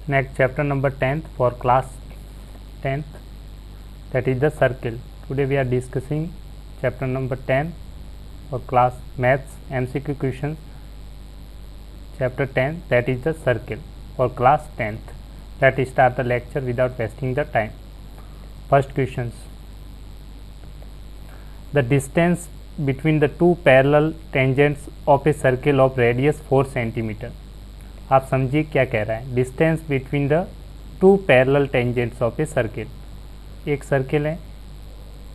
Next, chapter number 10th for class 10th, that is the circle. Today we are discussing chapter number 10 for class maths MCQ questions. Chapter 10, that is the circle for class 10th. Let's start the lecture without wasting the time. First questions. The distance between the two parallel tangents of a circle of radius 4 centimeter. आप समझिए क्या कह रहा है. Distance between the two parallel tangents of a circle. एक circle है,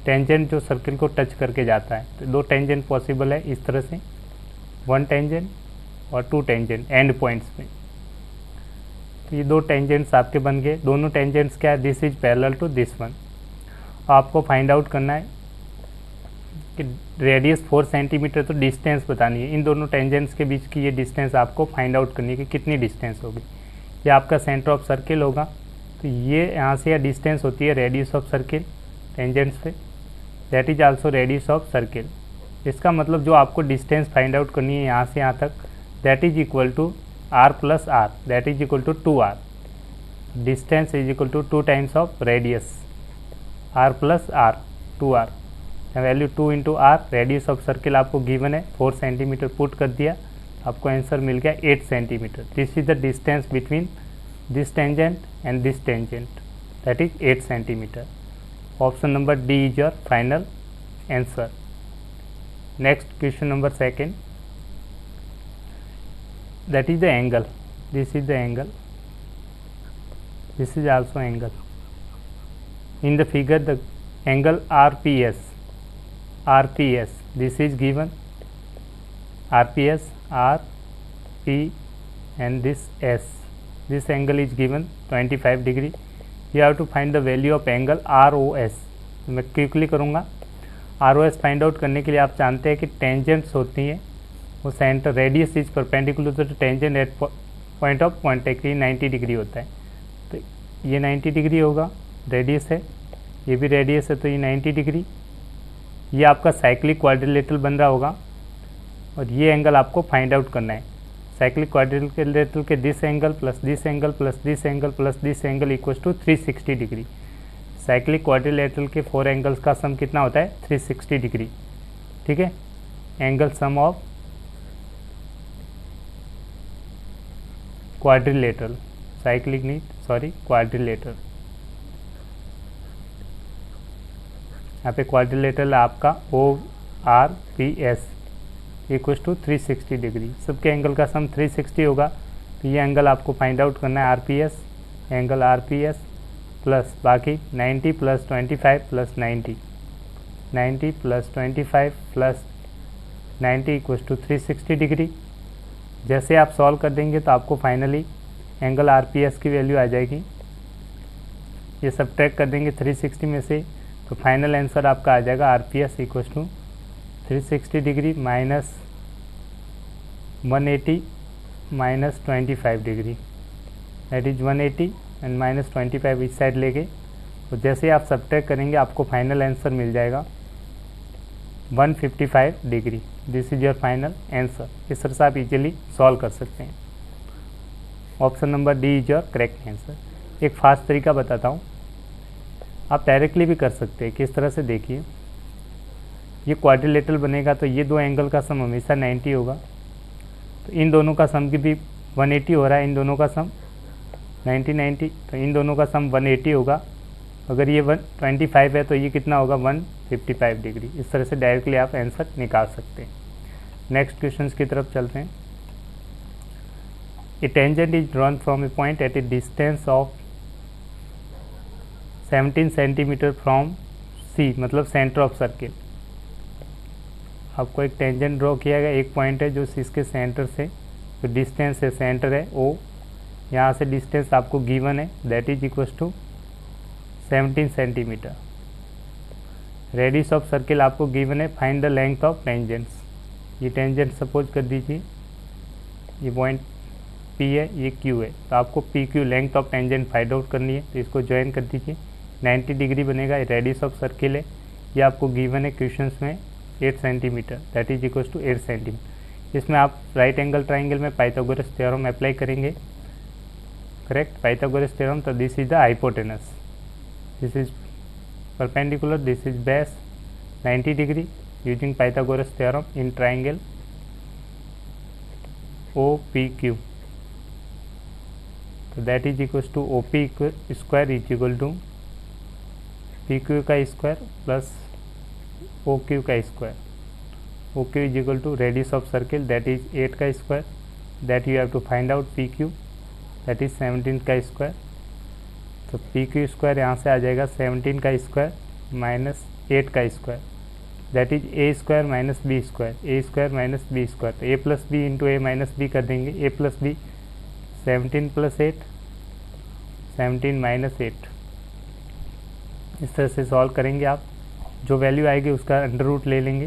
tangent जो circle को टच करके जाता है, तो दो टेंजेंट पॉसिबल है इस तरह से, वन टेंजेंट और टू टेंजेंट एंड पॉइंट्स में. तो ये दो टेंजेंट्स आपके बन गए. दोनों टेंजेंट्स क्या है, this is parallel to this one. आपको फाइंड आउट करना है कि रेडियस 4 सेंटीमीटर, तो डिस्टेंस बतानी है. इन दोनों टेंजेंट्स के बीच की ये डिस्टेंस आपको फाइंड आउट करनी है कि कितनी डिस्टेंस होगी. ये आपका सेंटर ऑफ सर्किल होगा, तो ये यहाँ से यह डिस्टेंस होती है रेडियस ऑफ सर्किल टेंजेंट्स पे, that is also radius of circle. इसका मतलब जो आपको डिस्टेंस फाइंड आउट करनी है यहाँ से यहाँ तक, that is equal to R plus R, that is equal to 2r. Distance is equal to 2 times of radius, R plus R, 2r. Value 2 into R. Radius of circle आपको given है 4 centimetre, put कर दिया, आपको answer मिल गया 8 centimetre. This is the distance between this tangent and this tangent, that is 8 centimetre. Option number D is your final answer. Next question number second, that is the angle. This is the angle, this is also angle. In the figure the angle RPS, this is given, RPS, R, P and this S. This angle is given 25 degree. You have to find the value of angle ROS. मैं quickly करूँगा. ROS find out करने के लिए आप जानते हैं कि tangents होती हैं, वो centre radius is perpendicular to tangent at point of contact. ये 90 डिग्री होता है, तो ये 90 डिग्री होगा, रेडियस है, ये भी रेडियस है, तो ये 90 डिग्री. ये आपका साइक्लिक क्वाड्रिलेटरल बन रहा होगा, और ये एंगल आपको फाइंड आउट करना है. साइक्लिक क्वाड्रिलेटरल के this angle plus this angle plus this angle plus this angle equals to 360 degree. Cyclic quadrilateral के 4 एंगल्स का सम कितना होता है, 360 डिग्री. ठीक है, angle sum of quadrilateral, cyclic नहीं सॉरी क्वाड्रिलेटरल. यहाँ पे क्वाड्रिलेटरल आपका ORPS इक्वल टू 360 डिग्री. सबके एंगल का सम 360 होगा, तो ये एंगल आपको फाइंड आउट करना है RPS, एंगल RPS प्लस बाकी 90 plus 25 plus 90, 90 plus 25 plus 90 equal to 360 degree. जैसे आप सॉल्व कर देंगे तो आपको फाइनली एंगल RPS की वैल्यू आ जाएगी. ये सब्ट्रैक्ट कर देंगे 360 में से, तो फाइनल आंसर आपका आ जाएगा RPS equal to 360 degree minus 180 minus 25 degree, that is 180 and minus 25 इस साइड लेके. तो जैसे आप सब्ट्रैक्ट करेंगे आपको फाइनल आंसर मिल जाएगा 155 degree. This is your final answer. इस तरह से आप इजीली सॉल्व कर सकते हैं. Option number D is your correct answer. एक फास्ट तरीका बताता हूँ, आप डायरेक्टली भी कर सकते हैं. किस तरह से, देखिए, ये क्वाड्रिलेटरल बनेगा, तो ये दो एंगल का सम हमेशा 90 होगा, तो इन दोनों का सम की भी 180 हो रहा है, इन दोनों का सम 90, तो इन दोनों का सम 180 होगा. अगर ये 125 है तो ये कितना होगा, 155 डिग्री. इस तरह से डायरेक्टली आप आंसर निकाल सकते हैं. नेक्स्ट क्वेश्चन की तरफ चलते हैं. A tangent is drawn from a point at a distance of 17 centimetre from C, मतलब सेंटर ऑफ सर्किल. आपको एक टेंजेंट ड्रॉ किया गया, एक पॉइंट है जो इसके सेंटर से, जो डिस्टेंस है सेंटर है O, यहाँ से डिस्टेंस आपको गिवन है, that is equal to 17 centimetre. Radius of circle आपको गिवन है, find the length of tangents. ये टेंजेंट सपोज कर दीजिए, ये पॉइंट P है, ये Q है, तो आपको PQ length of tangent find out करनी है. तो इसको ज्वाइन कर दीजिए, 90 डिग्री बनेगा. रेडियस ऑफ सर्किल है, ये आपको गिवन है क्वेश्चंस में 8 centimetre, that is equal to 8 centimetre. इसमें आप राइट एंगल ट्राइंगल में पाइथागोरस थ्योरम अप्लाई करेंगे, correct Pythagoras theorem. So this is the hypotenuse, this is perpendicular, this is base 90 degree using Pythagoras theorem in triangle OPQ. So that is equals to OP square is equal to PQ का square plus OQ का square. OQ is equal to radius of circle, that is 8 का square, that you have to find out PQ, that is 17 का square. तो PQ square यहाँ से आ जाएगा 17 का स्क्वायर माइनस 8 का square, that is a square minus b square, a square minus b square. तो a plus b into a minus b कर देंगे. A plus b 17 plus 8 17 minus 8. इस तरह से सॉल्व करेंगे आप. जो वैल्यू आएगी उसका अंडर रूट ले लेंगे,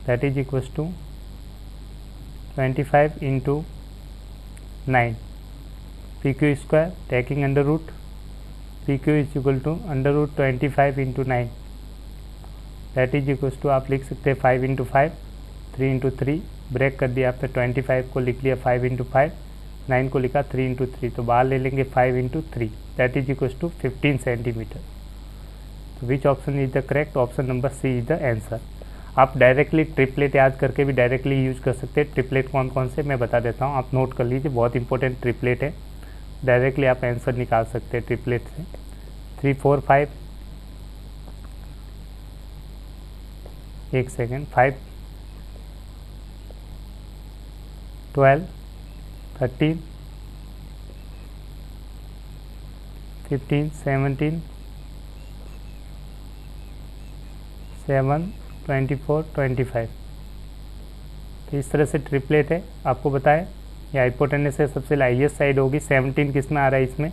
that is equals to 25 into 9 P Q square taking under root, P Q is equal to under root 25 into 9, that is equals to आप लिख सकते हैं 5 इंटू 5, 3 इंटू 3 ब्रेक कर दिया आपने. 25 को लिख लिया 5 इंटू 5, 9 को लिखा 3 इंटू 3, तो बाहर ले लेंगे 5 into 3, that is equals to 15 centimetre. तो which option is the correct? Option number C is the answer. आप डायरेक्टली ट्रिपलेट याद करके भी डायरेक्टली यूज कर सकते हैं. ट्रिपलेट कौन कौन से मैं बता देता हूँ, आप नोट कर लीजिए, बहुत इंपॉर्टेंट ट्रिपलेट है. डायरेक्टली आप आंसर निकाल सकते हैं ट्रिपलेट से. 3 4 5, एक सेकेंड, 5 12 13 15 17 7 24 25. तो इस तरह से ट्रिपलेट है. आपको बताएं या हाइपोटेनस से सबसे हाईएस्ट साइड होगी. 17 किस में आ रहा है इसमें,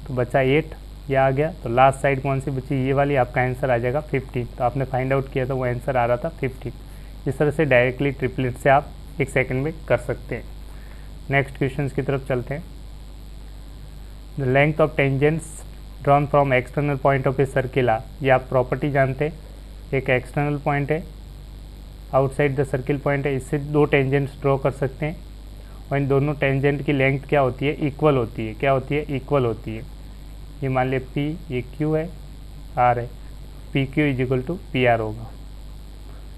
तो बचा 8, यह आ गया. तो लास्ट साइड कौन सी बची, ये वाली, आपका आंसर आ जाएगा 15. तो आपने फाइंड आउट किया था, वो आंसर आ रहा था 15. इस तरह से डायरेक्टली ट्रिपलेट से आप एक सेकंड में कर सकते हैं. नेक्स्ट क्वेश्चन की तरफ चलते हैं. The length of tangents drawn from external point of a circle are. ये आप प्रॉपर्टी जानते हैं, एक एक्सटर्नल पॉइंट है, आउटसाइड द सर्किल पॉइंट है, इससे दो टेंजेंट्स ड्रॉ कर सकते हैं और इन दोनों टेंजेंट की लेंथ क्या होती है, इक्वल होती है. क्या होती है, इक्वल होती है. ये मान लिया P, ये Q है, R है, P Q is equal to P R होगा.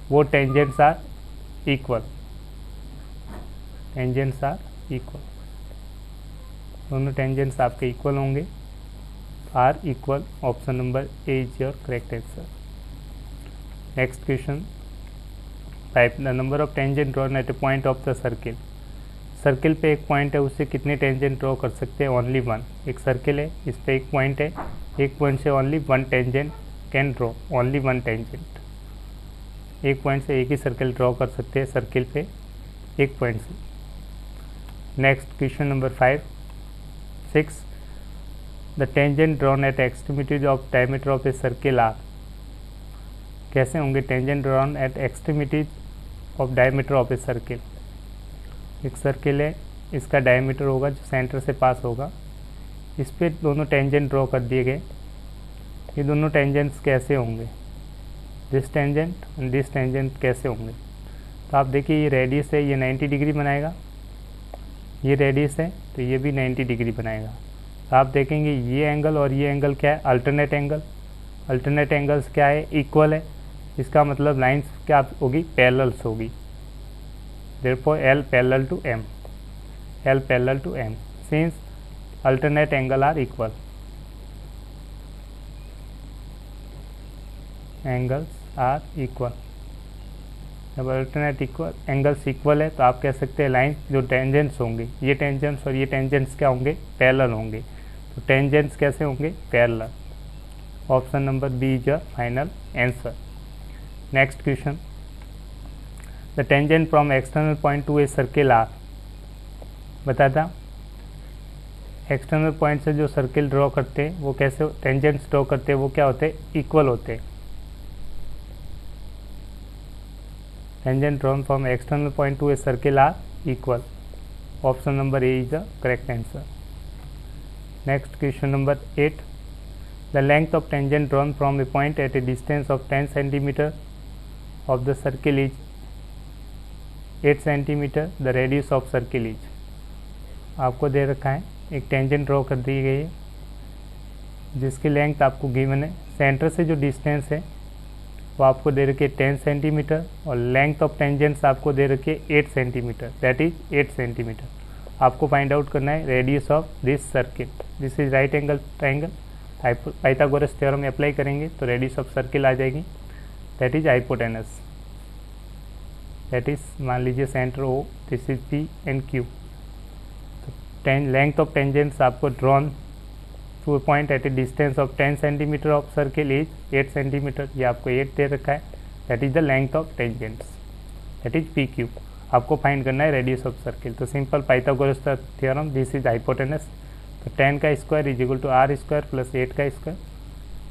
वो tangents are equal, tangents are equal, दोनों टेंजेंट्स आपके इक्वल होंगे. Are equal, option number A is your correct answer. Next question 5. The number of tangent drawn at a point of the circle. Circle पे एक point है, उससे कितने tangent draw कर सकते हैं, ओनली वन. एक सर्किल है, इस पे एक पॉइंट है, एक पॉइंट से only one tangent can draw, only one tangent. एक पॉइंट से एक ही सर्किल ड्रॉ कर सकते हैं, सर्किल पे एक पॉइंट से. Next question number 6. The tangent drawn at extremities of diameter of a circle are. कैसे होंगे tangent drawn at extremities of diameter of a circle. एक सर्किल है, इसका डायमीटर होगा जो सेंटर से पास होगा, इस पे दोनों टेंजेंट ड्रॉ कर दिए गए. ये दोनों टेंजेंट्स कैसे होंगे, this tangent and this tangent कैसे होंगे. तो आप देखिए, ये रेडियस है, ये 90 डिग्री बनाएगा, ये रेडियस है तो ये भी 90 डिग्री बनाएगा. तो आप देखेंगे ये एंगल और ये एंगल क्या है, अल्टरनेट एंगल. अल्टरनेट एंगल्स क्या है, इक्वल है. इसका मतलब लाइंस क्या होगी, पैरेलल्स होगी. Therefore L parallel to M, L parallel to M, since alternate angle are equal, angles are equal. जब अल्टरनेट इक्वल एंगल्स इक्वल है तो आप कह सकते हैं लाइन जो टेंजेंट्स होंगे, ये टेंजेंट्स और ये टेंजेंट्स क्या होंगे, पैरेलल होंगे. तो टेंजेंट्स कैसे होंगे, parallel. Option number B is a final answer. Next question. The tangent from external point to a circle are. बताता, एक्सटर्नल पॉइंट से जो सर्किल ड्रॉ करते हैं वो कैसे टेंजेंट्स ड्रॉ करते हैं, वो क्या होते हैं, इक्वल होते हैं. Tangent drawn from external point to a circle are equal. Option number A is the correct answer. Next question number 8. The length of tangent drawn from a point at a distance of 10 centimetre of the circle is 8 centimetre. The radius of circle is. आपको दे रखा है एक tangent draw कर दी गई है जिसकी length आपको गिवन है। सेंटर से जो डिस्टेंस है वो आपको दे रखी है 10 सेंटीमीटर और लेंथ ऑफ टेंजेंट्स आपको दे रखी है 8 सेंटीमीटर, दैट इज 8 सेंटीमीटर। आपको फाइंड आउट करना है radius of this circle. This is right angle triangle. Pythagoras theorem apply करेंगे तो रेडियस ऑफ सर्किल आ जाएगी, that is hypotenuse. That is मान लीजिए centre O, this is P and Q. Length of tangents आपको drawn to a point at a distance of 10 centimetre of circle is 8 centimetre. ये आपको 8 दे रखा है, that is the length of tangents, that is P Q. आपको find करना है radius of circle. तो simple Pythagoras theorem, this is hypotenuse. तो 10 का square is equal to r square plus 8 का स्क्वायर।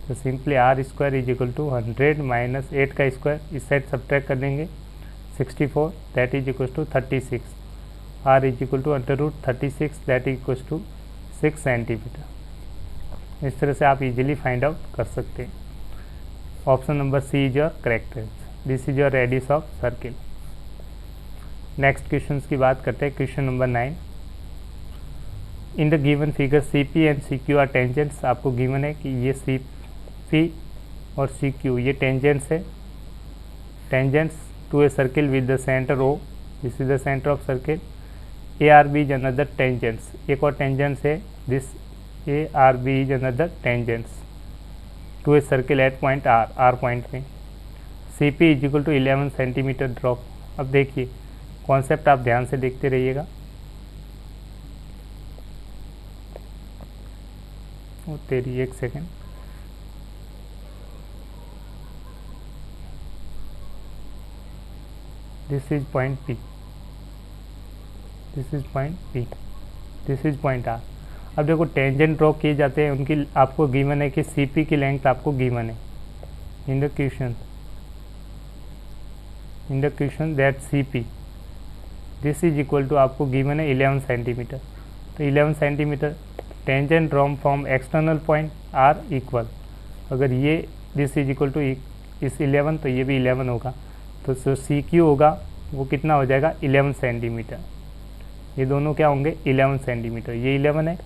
तो simply r square is equal to 100 minus 8 का square, इस साइड सब्ट्रैक्ट कर देंगे 64, that is equal to 36। R is equal to under root 36, that is equal to 6 centimetre. इस तरह से आप इजीली फाइंड आउट कर सकते हैं। Option number C is your correct answer. This is your radius of circle. Next question की बात करते हैं। Question number 9, in the given figure C P and C Q are tangents. आपको given है कि ये सी पी और C Q ये टेंजेंट्स है, tangents to a circle with the centre O, this is the centre of circle. A R B is another tangents, एक और tangents है, this A R B is another tangents to a circle at point R, R point में। C P is equal to 11 centimetre drop. अब देखिए concept आप ध्यान से देखते रहिएगा। ओ तेरी, एक second. This is point P, this is point P, this is point R. अब देखो टेंजेंट ड्रॉ किए जाते हैं, उनकी आपको गिवन है कि सी पी की लेंथ आपको गिवन है in the question that C P this is equal to आपको गिवन है 11 सेंटीमीटर। तो 11 centimetre tangent drawn from external point are equal, अगर ये दिस इज इक्वल टू इस 11 तो ये भी 11 होगा। तो जो सी क्यू होगा वो कितना हो जाएगा 11 सेंटीमीटर। ये दोनों क्या होंगे 11 सेंटीमीटर, ये 11 है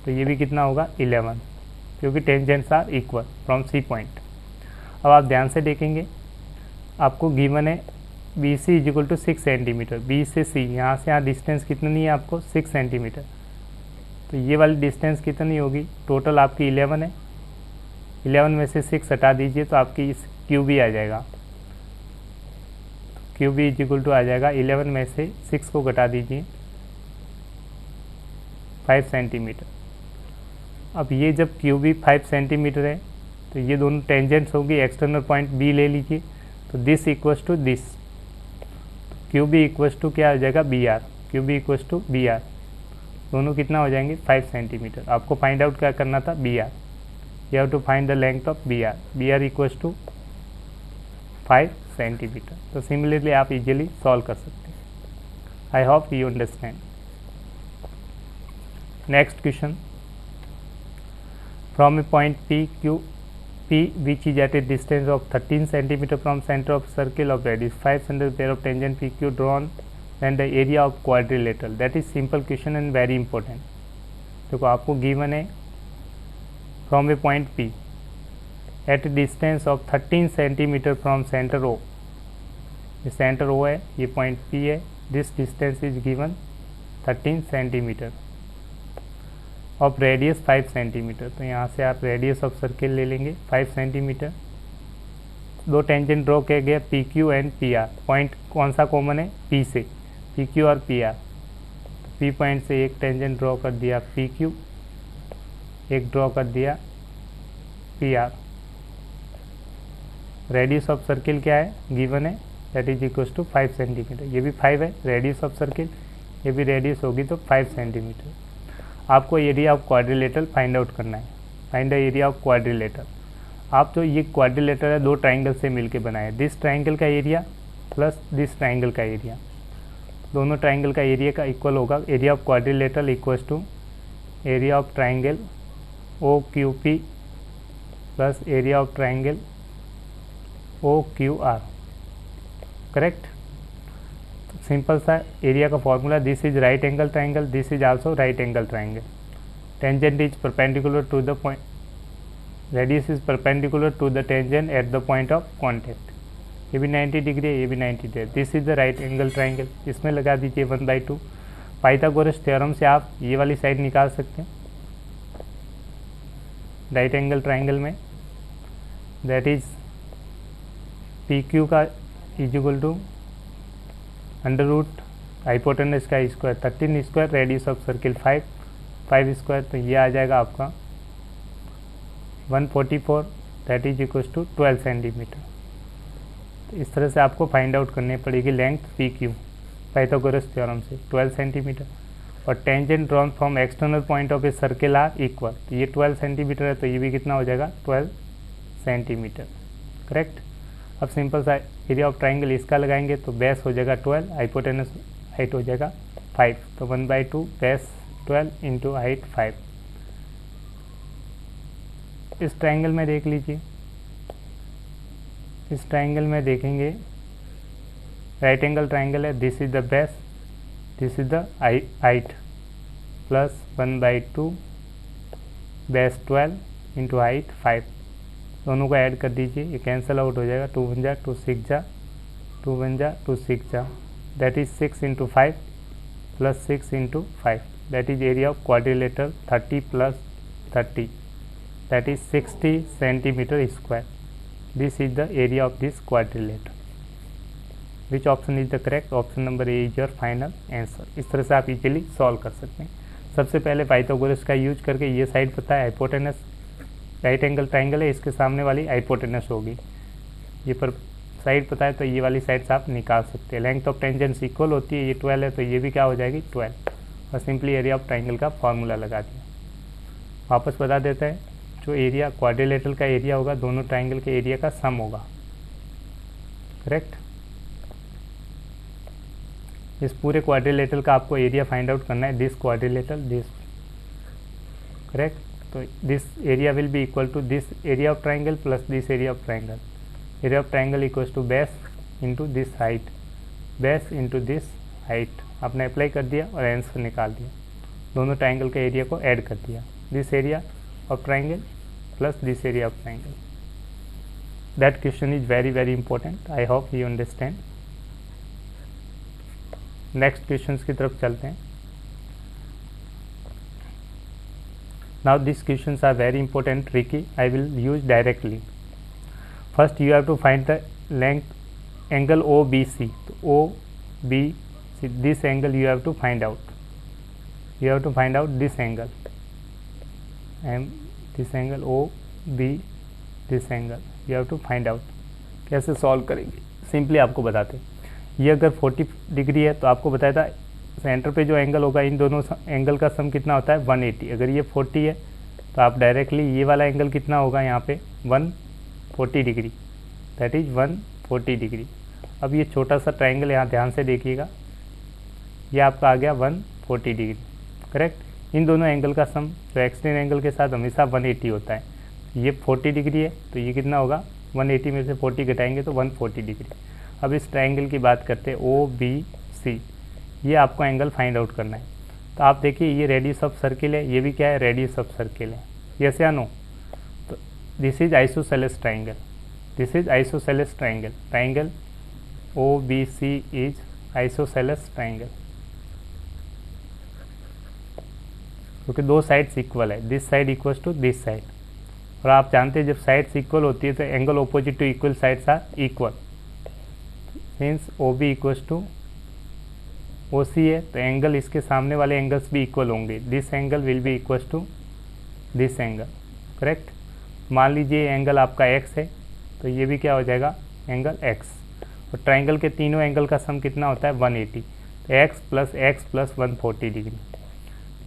तो ये भी कितना होगा 11, क्योंकि tangents are equal from C point. अब आप ध्यान से देखेंगे, आपको गिवन है B C is equal to 6 centimetre. B से सी, यहाँ से यहाँ डिस्टेंस कितनी है आपको 6 सेंटीमीटर। तो ये वाली डिस्टेंस कितनी होगी, टोटल आपकी 11 है। 11 में से 6 हटा दीजिए तो आपकी इस क्यू बी आ जाएगा। Q B is equal to आ जाएगा 11 में से 6 को घटा दीजिए 5 सेंटीमीटर। अब ये जब क्यू बी 5 सेंटीमीटर है तो ये दोनों टेंजेंट्स होगी, एक्सटर्नल पॉइंट बी ले लीजिए। तो this equals to this, Q B equals to क्या हो जाएगा B R, Q B equals to B R. दोनों कितना हो जाएंगे 5 सेंटीमीटर। आपको फाइंड आउट क्या करना था B R, you have to find the length of B R. B R equals to 5 centimetre. तो सिमिलरली आप इजीली सॉल्व कर सकते हैं। I hope you understand. Next question, from a point P Q P which is at a distance of 13 centimeter from center of circle of radius 5 cm pair of tangent PQ drawn, then the area of quadrilateral. That is simple question and very important. देखो आपको given है from a point P at a distance of 13 centimeter from center O. ये center O है, ये point P है, this distance is given 13 centimeter. Of radius 5 centimetre. तो यहाँ से आप रेडियस ऑफ सर्किल ले लेंगे 5 सेंटीमीटर। दो टेंजेंट ड्रॉ किया गया P Q and P R. Point कौन सा कॉमन है पी से, पी क्यू और पी आर। पी पॉइंट से एक टेंजेंट ड्रॉ कर दिया पी क्यू, एक ड्रॉ कर दिया P R. Radius of circle क्या है गिवन है, that is equal to 5 centimetre. ये भी 5 है रेडियस ऑफ सर्किल, ये भी रेडियस होगी तो 5 सेंटीमीटर। आपको area of quadrilateral find out करना है। Find the area of quadrilateral. आप जो ये क्वाड्रिलेटरल है दो ट्राइंगल से मिलके बनाए, दिस ट्राइंगल का एरिया प्लस दिस ट्राइंगल का एरिया, दोनों ट्राइंगल का एरिया का इक्वल होगा। Area of quadrilateral equals to area of triangle O Q P plus area of triangle O Q R. Correct. Simple सा एरिया का formula, this is right angle triangle, this is also right angle triangle. Tangent is perpendicular to the point, radius is perpendicular to the tangent at the point of contact. ये भी 90 degree है, ये भी 90 degree. This is the right angle triangle, इसमें लगा दीजिए 1/2। Pythagoras theorem से आप ये वाली साइड निकाल सकते हैं राइट एंगल ट्राइंगल में, दैट इज पी क्यू का is equal to under root hypotenuse का square 13 square, radius of circle 5 square, तो ये आ जाएगा आपका 144, that is equal to 12 centimetre. तो इस तरह से आपको फाइंड आउट करनी पड़ेगी length P Q Pythagoras theorem से 12 सेंटीमीटर। और tangent drawn from external point of a circle are equal, तो ये 12 सेंटीमीटर है, तो ये भी कितना हो जाएगा 12 सेंटीमीटर, करेक्ट। अब सिंपल सा एरिया ऑफ ट्राइंगल इसका लगाएंगे, तो बेस हो जाएगा 12, हाइपोटेनस हाइट हो जाएगा 5, तो 1/2 बेस 12 इंटू हाइट 5। इस ट्राइंगल में देख लीजिए, इस ट्राइंगल में देखेंगे राइट एंगल ट्राइंगल है, this is the base, this is the height, plus 1/2 base 12 into height 5, दोनों को ऐड कर दीजिए, ये कैंसिल आउट हो जाएगा, 2 1 जा 2 6 जा 2 1 जा 2 6 जा, that is 6 into 5 plus 6 into 5, that is area of quadrilateral 30 plus 30, that is 60 centimeter square. This is the area of this quadrilateral. Which option is the correct? Option number A is your final answer. इस तरह से आप easily solve कर सकते हैं। सबसे पहले Pythagoras का यूज करके ये साइड पता है हाइपोटेनस, राइट एंगल ट्राइंगल है, इसके सामने वाली हाइपोटेनस होगी, ये पर साइड पता है, तो ये वाली साइड से आप निकाल सकते हैं। लेंथ ऑफ टेंजेंट्स इक्वल होती है, ये 12 है, तो ये भी क्या हो जाएगी 12, और सिंपली एरिया ऑफ ट्राइंगल का फॉर्मूला लगा दिया। वापस बता देते हैं, जो एरिया क्वाड्रिलेटरल का एरिया होगा दोनों ट्राइंगल के एरिया का सम होगा, करेक्ट। इस पूरे क्वाड्रिलेटरल का आपको एरिया फाइंड आउट करना है, दिस क्वाड्रिलेटरल दिस, करेक्ट। तो this area will be equal to this area of triangle plus this area of triangle, area of triangle equals to base into this height, base into this height. आपने apply कर दिया और answer निकाल दिया, दोनों triangle के area को add कर दिया, this area of triangle plus this area of triangle. That question is very important. I hope you understand. Next questions की तरफ चलते हैं। Now these questions are very important, tricky. I will use directly. First you have to find the length angle OBC. So OBC, this angle you have to find out. You have to find out this angle. Um this angle O B this angle you have to find out. कैसे solve करेंगे, simply आपको बताते हैं। ये अगर 40 degree है तो आपको बताया था सेंटर पे जो एंगल होगा इन दोनों एंगल का सम कितना होता है 180। अगर ये 40 है तो आप डायरेक्टली ये वाला एंगल कितना होगा यहाँ पे 140 डिग्री, दैट इज 140 डिग्री। अब ये छोटा सा ट्राइंगल यहाँ ध्यान से देखिएगा, ये आपका आ गया 140 डिग्री, करेक्ट। इन दोनों एंगल का सम जो एक्सटेंड एंगल के साथ हमेशा 180 होता है। ये 40 डिग्री है तो ये कितना होगा 180 में से 40 घटाएंगे तो 140 डिग्री। अब इस ट्राइंगल की बात करते हैं ओ बी सी, ये आपको एंगल फाइंड आउट करना है। तो आप देखिए ये रेडियस ऑफ सर्किल है, ये भी क्या है रेडियस ऑफ सर्किल है, यस या नो। तो this is isosceles triangle, this is isosceles triangle, triangle O B C is isosceles triangle, क्योंकि दो साइड्स इक्वल है, this side equals to this side. और आप जानते हैं जब साइड्स इक्वल होती है तो angle opposite to equal sides are equal, means O B equals to O C है तो एंगल इसके सामने वाले एंगल्स भी इक्वल होंगे, this angle will be equals to this angle, correct. मान लीजिए एंगल आपका एक्स है तो ये भी क्या हो जाएगा एंगल एक्स। और ट्राइंगल के तीनों एंगल का सम कितना होता है 180, तो x plus 140 degree,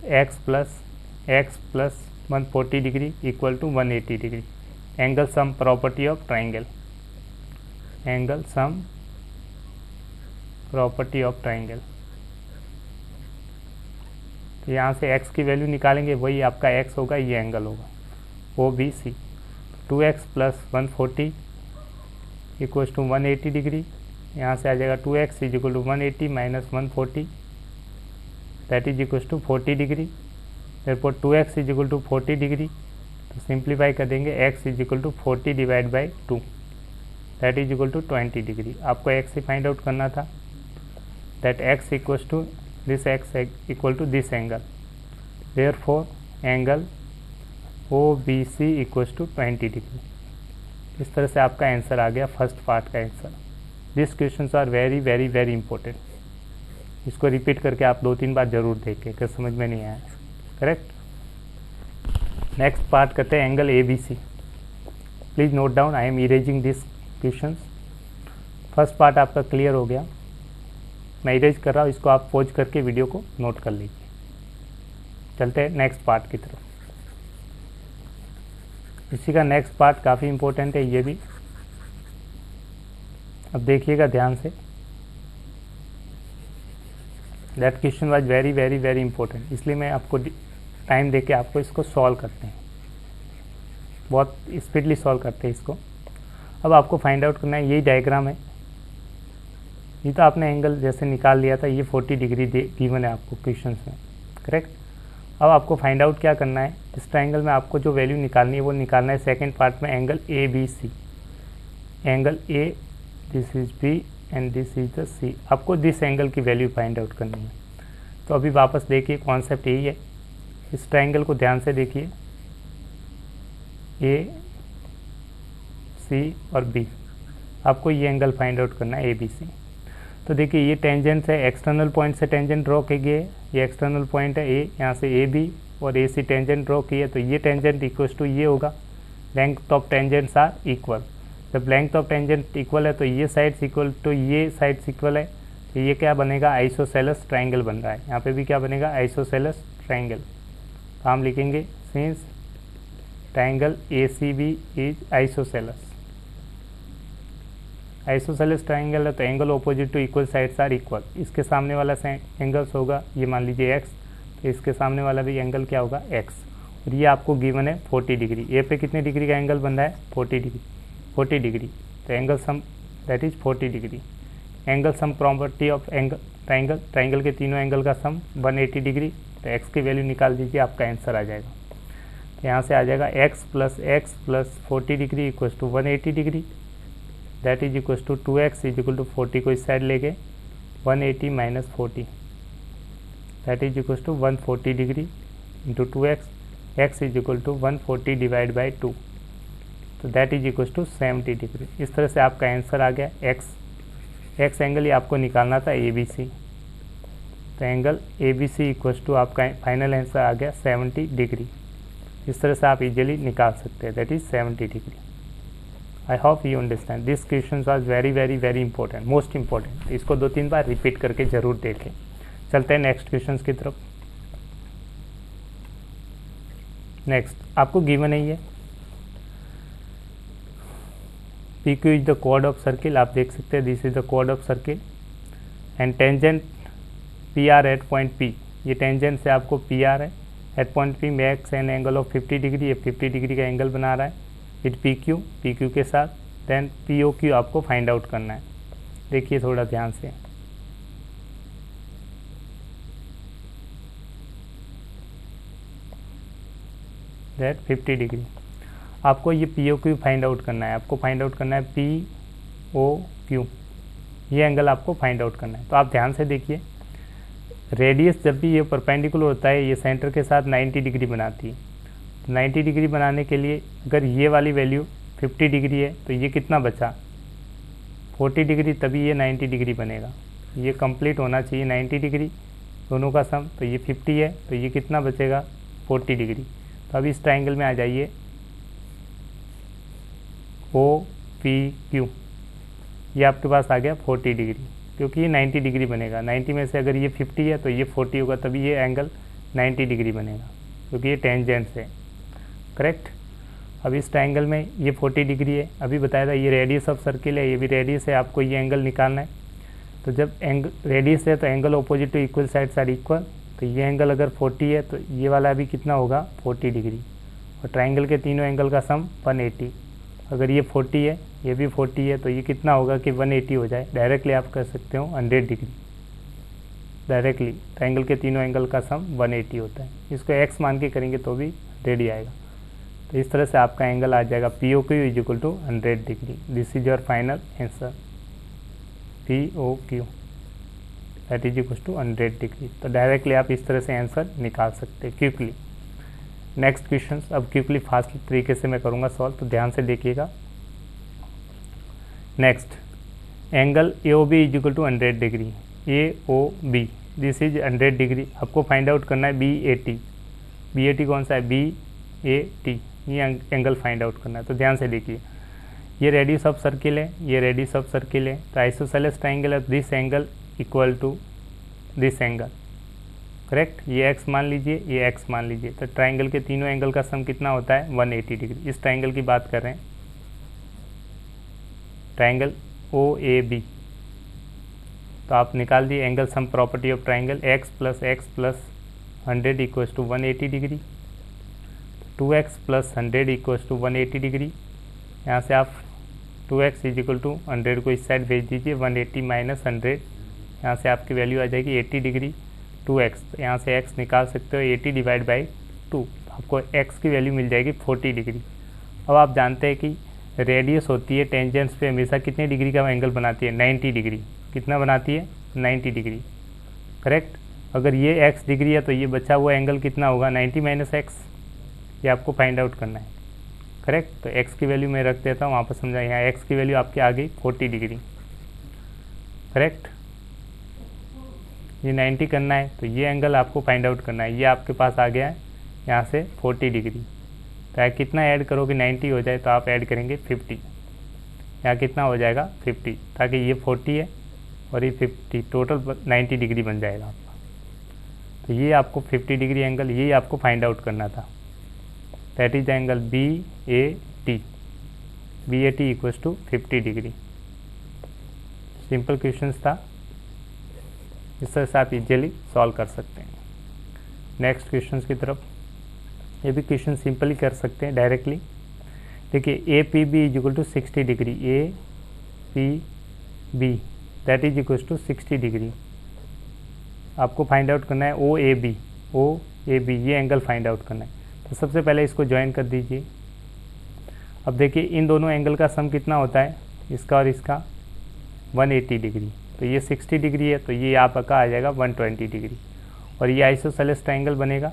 x plus 140 degree equal to 180 degree. Angle sum property of triangle, angle sum property of triangle. तो यहाँ से x की वैल्यू निकालेंगे, वही आपका x होगा, ये एंगल होगा O B C. 2x plus 140 equals to 180 degree, यहाँ से आ जाएगा 2x is equal to 180 minus 140, that is equals to 40 degree. therefore 2x is equal to 40 degree, तो सिंप्लीफाई कर देंगे x is equal to 40 divide by 2 that is equal to 20 degree. आपको x से find out करना था, that x equals to this x equal to this angle, therefore angle OBC equals to 20 degree. इस तरह से आपका आंसर आ गया फर्स्ट पार्ट का answer. This questions are very very very important, इसको रिपीट करके आप 2-3 बार जरूर देखें अगर समझ में नहीं आया। करेक्ट। नेक्स्ट पार्ट करते हैं angle ABC। Please note down, I am erasing this questions. First part आपका क्लियर हो गया, मैं इरेज कर रहा हूँ, इसको आप पॉज करके वीडियो को नोट कर लीजिए। चलते हैं नेक्स्ट पार्ट की तरफ। इसी का नेक्स्ट पार्ट काफ़ी इंपॉर्टेंट है ये भी, अब देखिएगा ध्यान से। That question was very very very important, इसलिए मैं आपको टाइम देके आपको इसको सॉल्व करते हैं, बहुत स्पीडली सॉल्व करते हैं इसको। अब आपको फाइंड आउट करना है, यही डायग्राम है, ये तो आपने एंगल जैसे निकाल लिया था, ये 40 डिग्री गिवन है आपको क्वेश्चन में। करेक्ट। अब आपको फाइंड आउट क्या करना है, इस ट्राइंगल में आपको जो वैल्यू निकालनी है वो निकालना है सेकंड पार्ट में angle ABC। Angle A, this is B and this is the C। आपको दिस एंगल की वैल्यू फाइंड आउट करनी है। तो अभी वापस देखिए, कॉन्सेप्ट यही है, इस ट्राइंगल को ध्यान से देखिए, A, C और B, आपको ये एंगल फाइंड आउट करना है ABC। तो देखिए ये टेंजेंट है, एक्सटर्नल पॉइंट से टेंजेंट ड्रॉ की गई है, ये एक्सटर्नल पॉइंट है A, यहाँ से AB और AC टेंजेंट ड्रॉ की है, तो ये टेंजेंट इक्वल्स टू ये होगा, length of tangents are equal. जब लेंथ ऑफ टेंजेंट इक्वल है तो ये साइड्स इक्वल टू ये साइड्स इक्वल है, तो ये क्या बनेगा, आइसोसेलेस ट्राइंगल बन रहा है। यहाँ पे भी क्या बनेगा, आइसोसेलेस ट्राइंगल। तो हम लिखेंगे since triangle ACB is isosceles. Isosceles triangle है तो angle opposite to equal sides are equal. इसके सामने वाला एंगल्स होगा, ये मान लीजिए x, तो इसके सामने वाला भी एंगल क्या होगा, x। और ये आपको गिवन है 40 डिग्री। ए पे कितने डिग्री का एंगल बन रहा है, 40 डिग्री। 40 डिग्री, तो angle sum that is 40 degree. Angle sum property of angle triangle, triangle के तीनों एंगल का सम 180 डिग्री। तो x की वैल्यू निकाल दीजिए, आपका आंसर आ जाएगा। तो यहाँ से आ जाएगा x plus 40 degree equals to 180 degree, that is equals to 2x is equal to 40 को इस साइड लेके 180 minus 40 that is equals to 140 degree into 2x, x is equal to 140 divide by 2, तो that is equals to 70 degree. इस तरह से आपका answer आ गया x एंगल ही आपको निकालना था ABC। तो एंगल ABC इक्वल्स टू आपका फाइनल आंसर आ गया 70 डिग्री। इस तरह से आप इजीली निकाल सकते हैं, that is 70 degree. I hope you understand this question was very very very important, most important. इसको 2-3 बार रिपीट करके जरूर देखें। चलते हैं नेक्स्ट क्वेश्चन की तरफ। नेक्स्ट आपको गिवन है ये PQ इज द कोड ऑफ सर्किल, आप देख सकते हैं दिस इज द कोड of circle and tangent PR at point P। ये टेंजेंट से आपको PR है, at point P makes an angle of 50 degree. ये 50 डिग्री का एंगल बना रहा है विद PQ के साथ। देन POQ आपको फाइंड आउट करना है। देखिए थोड़ा ध्यान से, दैट 50 डिग्री। आपको ये POQ फाइंड आउट करना है, आपको फाइंड आउट करना है POQ, ये एंगल आपको फाइंड आउट करना है। तो आप ध्यान से देखिए, रेडियस जब भी ये परपेंडिकुलर होता है ये सेंटर के साथ 90 डिग्री बनाती है। तो 90 डिग्री बनाने के लिए अगर ये वाली वैल्यू 50 डिग्री है तो ये कितना बचा, 40 डिग्री, तभी ये 90 डिग्री बनेगा। ये कंप्लीट होना चाहिए 90 डिग्री दोनों का सम। तो ये 50 है तो ये कितना बचेगा, 40 डिग्री। तो अब इस ट्राइंगल में आ जाइए, OPQ, ये आपके पास आ गया 40 डिग्री, क्योंकि ये 90 डिग्री बनेगा। 90 में से अगर ये 50 है तो ये 40 होगा, तभी ये एंगल 90 डिग्री बनेगा, क्योंकि ये टेंजेंट है। करेक्ट। अब इस ट्राइंगल में ये 40 डिग्री है, अभी बताया था ये रेडियस ऑफ सर्किल है, ये भी रेडियस है, आपको ये एंगल निकालना है। तो जब एंगल रेडियस है तो angle opposite to equal sides are equal. तो ये एंगल अगर 40 है तो ये वाला भी कितना होगा, 40 डिग्री। और ट्राइंगल के तीनों एंगल का सम 180। अगर ये 40 है, ये भी 40 है, तो ये कितना होगा कि 180 हो जाए। डायरेक्टली आप कर सकते हो 100 डिग्री। डायरेक्टली ट्राइंगल के तीनों एंगल का सम 180 होता है। इसको x मान के करेंगे तो भी 100 आएगा। तो इस तरह से आपका एंगल आ जाएगा POQ is equal to 100 degree. This is your final answer, POQ that is equal to 100 degree. तो डायरेक्टली आप इस तरह से आंसर निकाल सकते हैं क्विकली। नेक्स्ट क्वेश्चन अब क्विकली फास्ट तरीके से मैं करूँगा सॉल्व, तो ध्यान से देखिएगा। Next angle AOB is equal to 100 degree. AOB this is 100 degree. आपको फाइंड आउट करना है BAT। BAT कौन सा है? BAT, ये एंगल फाइंड आउट करना है। तो ध्यान से देखिए, ये रेडियस ऑफ सर्किल है, ये रेडियस ऑफ सर्किल है। तो आइसोसेलेस ट्राइंगल है, this angle equal to this angle, correct. ये x मान लीजिए, ये x मान लीजिए। तो ट्राइंगल के तीनों एंगल का सम कितना होता है? 180 डिग्री। इस ट्राइंगल की बात कर रहे हैं, ट्राइंगल OAB। तो आप निकाल दिए angle sum property of triangle, x plus 100 equals to 180 degree. 2x plus 100 equals to 180 degree. यहाँ से आप 2x इज इक्वल टू 100 को इस साइड भेज दीजिए, 180 माइनस 100, यहाँ से आपकी वैल्यू आ जाएगी 80 डिग्री। 2x, तो यहाँ से x निकाल सकते हो 80 डिवाइड बाई 2, आपको x की वैल्यू मिल जाएगी 40 डिग्री। अब आप जानते हैं कि रेडियस होती है टेंजेंट्स पे हमेशा कितने डिग्री का एंगल बनाती है? 90 डिग्री। कितना बनाती है? 90 डिग्री, करेक्ट। अगर ये x डिग्री है तो ये बचा हुआ एंगल कितना होगा? 90 माइनस x। ये आपको फाइंड आउट करना है, करेक्ट। तो x की वैल्यू मैं रख देता हूँ, वहाँ पर समझा। यहाँ x की वैल्यू आपकी आ गई 40 डिग्री, करेक्ट। ये 90 करना है तो ये एंगल आपको फाइंड आउट करना है। ये आपके पास आ गया है यहाँ से 40 डिग्री। तो यहाँ कितना ऐड करोगे 90 हो जाए, तो आप ऐड करेंगे 50। यहाँ कितना हो जाएगा? 50, ताकि ये 40 है और ये 50, टोटल 90 डिग्री बन जाएगा आपका। तो ये आपको 50 डिग्री एंगल, यही आपको फाइंड आउट करना था। That is the angle BAT। BAT equals to 50 degree. Simple question था, इस तरह से आप इजीली सॉल्व कर सकते हैं। नेक्स्ट क्वेश्चन की तरफ, ये भी क्वेश्चन सिंपल ही कर सकते हैं डायरेक्टली। देखिए APB is equal to 60 degree. APB that is equal to 60 degree. आपको फाइंड आउट करना है OAB। OAB ये एंगल फाइंड आउट करना है। तो सबसे पहले इसको ज्वाइन कर दीजिए। अब देखिए इन दोनों एंगल का सम कितना होता है? इसका और इसका 180 डिग्री। तो ये 60 डिग्री है, तो ये आपका आ जाएगा 120 डिग्री। और ये आइसोसेलेस ट्राइंगल बनेगा,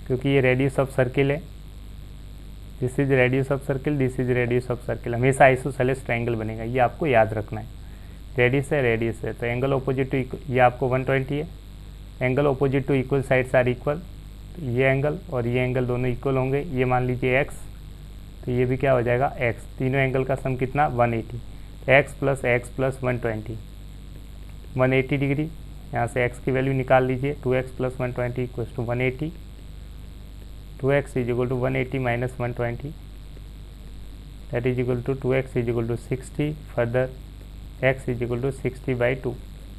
क्योंकि ये रेडियस ऑफ सर्किल है। This is radius of circle, this is radius of circle. हमेशा आइसोसेलेस ट्राइंगल बनेगा, ये आपको याद रखना है। रेडियस है, रेडियस है, तो एंगल ऑपोजिट टू, ये आपको 120 है। Angle opposite to equal sides are equal. तो ये एंगल और ये एंगल दोनों इक्वल होंगे। ये मान लीजिए x, तो ये भी क्या हो जाएगा? x। तीनों एंगल का सम कितना? 180। x plus 120, 180 degree. यहाँ से x की वैल्यू निकाल लीजिए, 2x plus 120 equals to 180। 2x is equal to 180 minus 120, that is equal to 2x is equal to 60। Further x is equal to 60/2,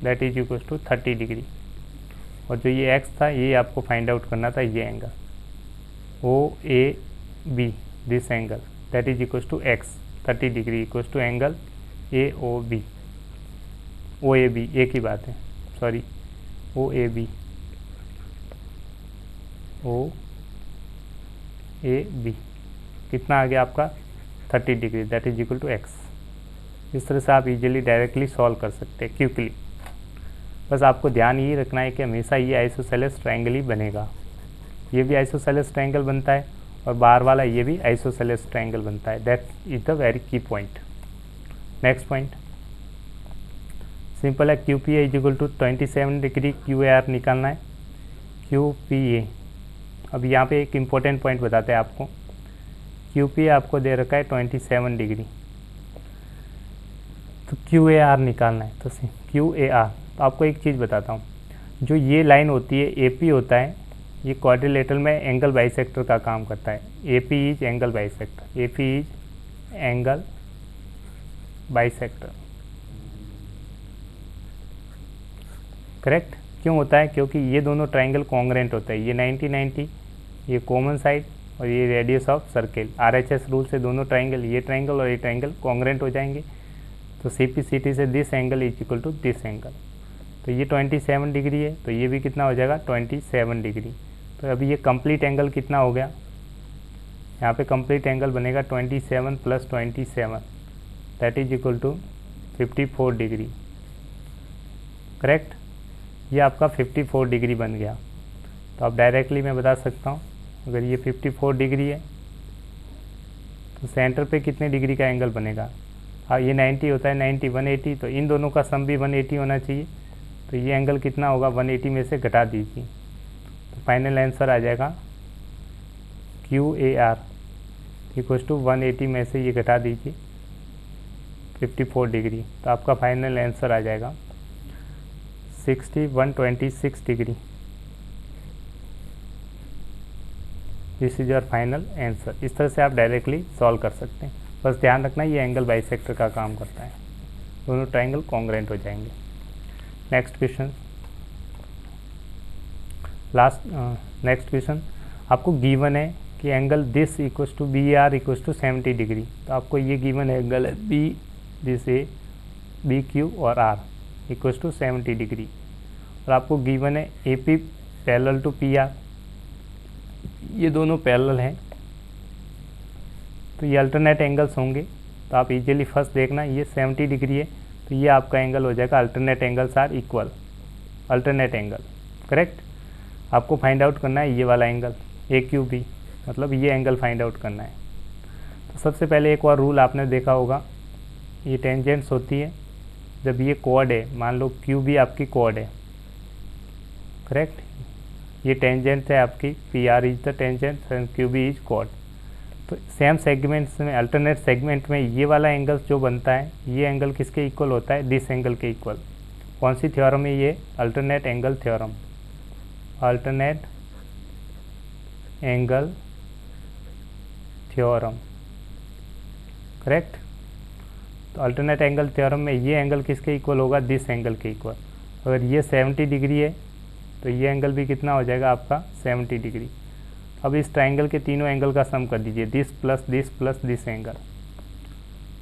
that is equal to 30 degree. और जो ये x था, ये आपको फाइंड आउट करना था। ये angle OAB, this angle that is equal to x 30 degree equal to angle OAB एक ही बात है, सॉरी, OAB कितना आ गया आपका? 30 degree, that is equal to x। इस तरह से आप इजीली डायरेक्टली सॉल्व कर सकते हैं क्विकली। बस आपको ध्यान ये रखना है कि हमेशा ये आइसोसेलेस ट्राइंगल ही बनेगा। ये भी आइसोसेलेस ट्राइंगल बनता है और बाहर वाला ये भी आइसोसेलेस ट्राइंगल बनता है। That is the very key point. Next point simple है। QPA is equal to 27 degree. QAR निकालना है। QPA, अब यहाँ पे एक इम्पोर्टेंट पॉइंट बताते हैं आपको। QPA आपको दे रखा है 27 डिग्री, तो QAR निकालना है। तो QAR, तो आपको एक चीज़ बताता हूँ, जो ये लाइन होती है AP होता है, ये क्वाड्रिलेटरल में एंगल बाइसेक्टर का काम करता है। AP is angle bisector, AP is angle bisector, correct. क्यों होता है? क्योंकि ये दोनों ट्राइंगल कॉन्ग्रेंट होता है। ये 90-90, ये कॉमन साइड और ये radius of circle. RHS rule से दोनों ट्राइंगल, ये ट्राइंगल और ये ट्राइंगल कॉन्ग्रेंट हो जाएंगे। तो CPCT से this angle is equal to this angle, तो ये 27 डिग्री है, तो ये भी कितना हो जाएगा 27 डिग्री। तो अभी ये कंप्लीट एंगल कितना हो गया, यहाँ पे कंप्लीट एंगल बनेगा 27 + 27 that is equal to 54 degree, correct. ये आपका 54 डिग्री बन गया। तो अब डायरेक्टली मैं बता सकता हूँ, अगर ये 54 डिग्री है तो सेंटर पे कितने डिग्री का एंगल बनेगा। हाँ, ये 90 होता है, 90 180, तो इन दोनों का सम भी 180 होना चाहिए। तो ये एंगल कितना होगा, 180 में से घटा दीजिए, तो फाइनल आंसर आ जाएगा QAR इक्वल टू 180 में से ये घटा दीजिए 54 डिग्री, तो आपका फाइनल आंसर आ जाएगा 6126 degree. This is your final answer. इस तरह से आप डायरेक्टली सॉल्व कर सकते हैं। बस ध्यान रखना ये एंगल बाइसेक्टर का काम करता है, दोनों ट्राइंगल कॉन्ग्रुएंट हो जाएंगे। नेक्स्ट क्वेश्चन, नेक्स्ट क्वेश्चन आपको गिवन है कि angle this equals to BR equals to 70 degree. तो आपको ये गिवन एंगल है B, दिस ए BQ और R इक्वल्स टू 70 डिग्री, और आपको गिवन है AP पैरेलल टू PR, ये दोनों पैरेलल हैं, तो ये अल्टरनेट एंगल्स होंगे। तो आप इजीली फर्स्ट देखना, ये 70 डिग्री है, तो ये आपका एंगल हो जाएगा alternate angles are equal, alternate angle, correct. आपको फाइंड आउट करना है ये वाला एंगल AQB, मतलब ये एंगल फाइंड आउट करना है। तो सबसे पहले एक और रूल आपने देखा होगा, ये टेंजेंट्स होती है जब ये कॉर्ड है, मान लो QB आपकी कॉर्ड है, करेक्ट। ये टेंजेंट है आपकी, PR is the tangent and QB is chord. तो सेम सेगमेंट्स में, अल्टरनेट सेगमेंट में ये वाला एंगल जो बनता है, ये एंगल किसके इक्वल होता है, दिस एंगल के इक्वल। कौन सी थ्योरम है ये, alternate angle theorem, alternate angle theorem, correct. तो अल्टरनेट एंगल थ्योरम में ये एंगल किसके इक्वल होगा, दिस एंगल के इक्वल। अगर ये 70 डिग्री है तो ये एंगल भी कितना हो जाएगा आपका 70 डिग्री। अब इस ट्राइंगल के तीनों एंगल का सम कर दीजिए, दिस प्लस दिस एंगल,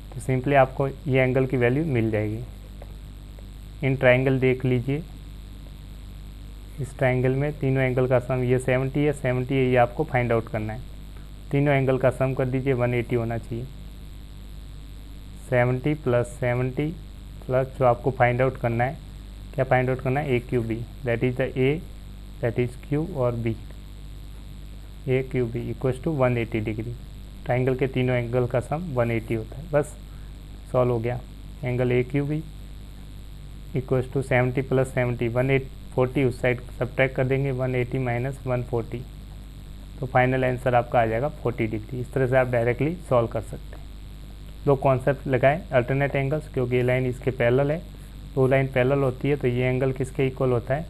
तो सिंपली आपको ये एंगल की वैल्यू मिल जाएगी। इन ट्राइंगल देख लीजिए, इस ट्राइंगल में तीनों एंगल का सम, ये 70 है, 70 है, ये आपको फाइंड आउट करना है। तीनों एंगल का सम कर दीजिए, 180 होना चाहिए। 70 प्लस जो आपको फाइंड आउट करना है, क्या फाइंड आउट करना है, AQB, that is the A, that is Q और B, AQB equals to 180 degree. Triangle के तीनों एंगल का सम 180 होता है। बस सॉल्व हो गया। एंगल AQB इक्वल्स टू 70 + 70, 140 उस साइड सब्ट्रैक्ट कर देंगे, 180 - 140, तो फाइनल आंसर आपका आ जाएगा 40 डिग्री। इस तरह से आप डायरेक्टली सॉल्व कर सकते हैं। दो कॉन्सेप्ट लगाएं, अल्टरनेट एंगल्स, क्योंकि ये लाइन इसके पैरेलल है, दो लाइन पैरेलल होती है तो ये एंगल किसके इक्वल होता है,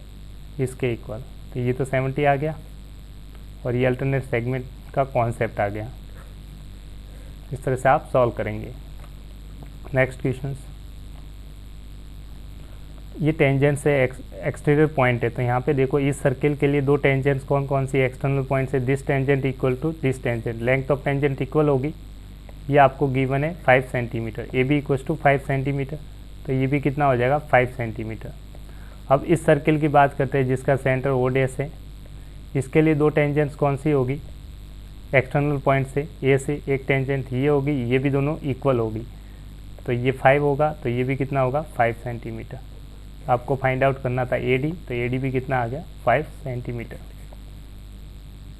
इसके इक्वल। तो ये तो 70 आ गया, और ये अल्टरनेट सेगमेंट का कॉन्सेप्ट आ गया। इस तरह से आप सॉल्व करेंगे। नेक्स्ट क्वेश्चन, ये टेंजेंट से एक्सटीरियर पॉइंट है, तो यहाँ पे देखो इस सर्किल के लिए दो टेंजेंट्स कौन कौन सी एक्सटर्नल पॉइंट से, this tangent equal to this tangent, length of tangent equal होगी। ये आपको गिवन है 5 centimetre, AB equal to 5 centimetre, तो ये भी कितना हो जाएगा 5 सेंटीमीटर। अब इस सर्किल की बात करते हैं जिसका सेंटर O' है, इसके लिए दो टेंजेंट्स कौन सी होगी, एक्सटर्नल पॉइंट से A से एक टेंजेंट ये होगी, ये भी दोनों इक्वल होगी, तो ये 5 होगा, तो ये भी कितना होगा 5 सेंटीमीटर। आपको फाइंड आउट करना था AD, तो AD भी कितना आ गया 5 centimetre.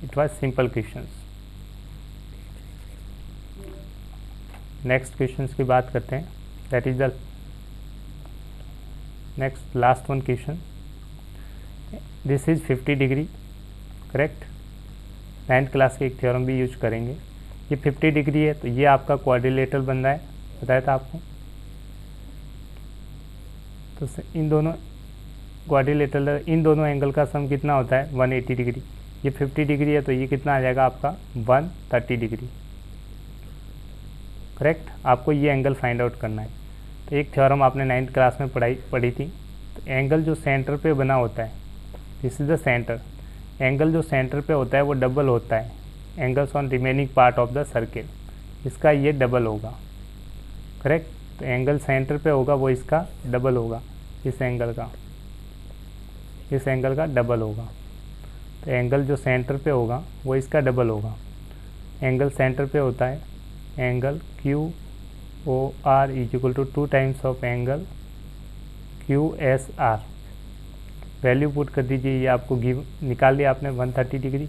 It was simple questions. Next questions की बात करते हैं, that is the next last one question. This is 50 degree, correct. 9th class के एक थ्योरम भी यूज करेंगे। ये 50 डिग्री है, तो ये आपका क्वाड्रिलेटरल बन रहा है, बताया था आपको। तो इन दोनों क्वाड्रिलेटरल, इन दोनों एंगल का सम कितना होता है 180 डिग्री। ये 50 डिग्री है, तो ये कितना आ जाएगा आपका 130 डिग्री, करेक्ट। आपको ये एंगल फाइंड आउट करना है। तो एक थ्योरम आपने 9th क्लास में पढ़ी थी, तो एंगल जो सेंटर पे बना होता है, this is the centre, angle जो सेंटर पे होता है वो डबल होता है angles on remaining part of the circle, इसका ये डबल होगा, करेक्ट। तो एंगल सेंटर पे होगा वो इसका डबल होगा, इस एंगल का डबल होगा। तो एंगल जो सेंटर पे होगा वो इसका डबल होगा। एंगल सेंटर पे होता है angle QOR is equal to 2 times of angle QSR। Value put कर दीजिए, ये आपको गिव निकाल लिया आपने 130 degree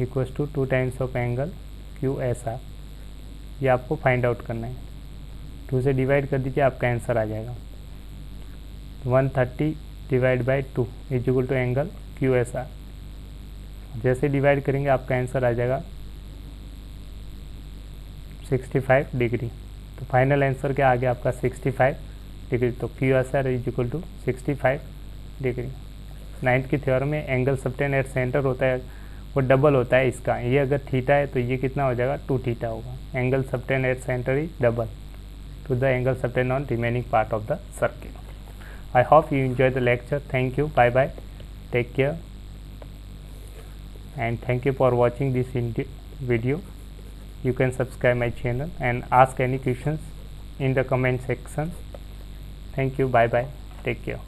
equals to 2 times of angle QSR। ये आपको फाइंड आउट करना है। 2 से डिवाइड कर दीजिए, आपका आंसर आ जाएगा 130 divide by 2 is equal to angle QSR। जैसे डिवाइड करेंगे आपका आंसर आ जाएगा 65 डिग्री। तो फाइनल आंसर क्या आ गया आपका 65 डिग्री। तो QSR is equal to 65 degree. 9th की थ्योरम में एंगल सबटेन एट सेंटर होता है वो डबल होता है इसका। ये अगर थीटा है तो ये कितना हो जाएगा 2 थीटा होगा। Angle subtend at centre is double to the angle subtend on remaining part of the circle. I hope you enjoy the lecture. Thank you. Bye bye. Take care. And thank you for watching this video. You can subscribe my channel and ask any questions in the comment section. Thank you. Bye bye. Take care.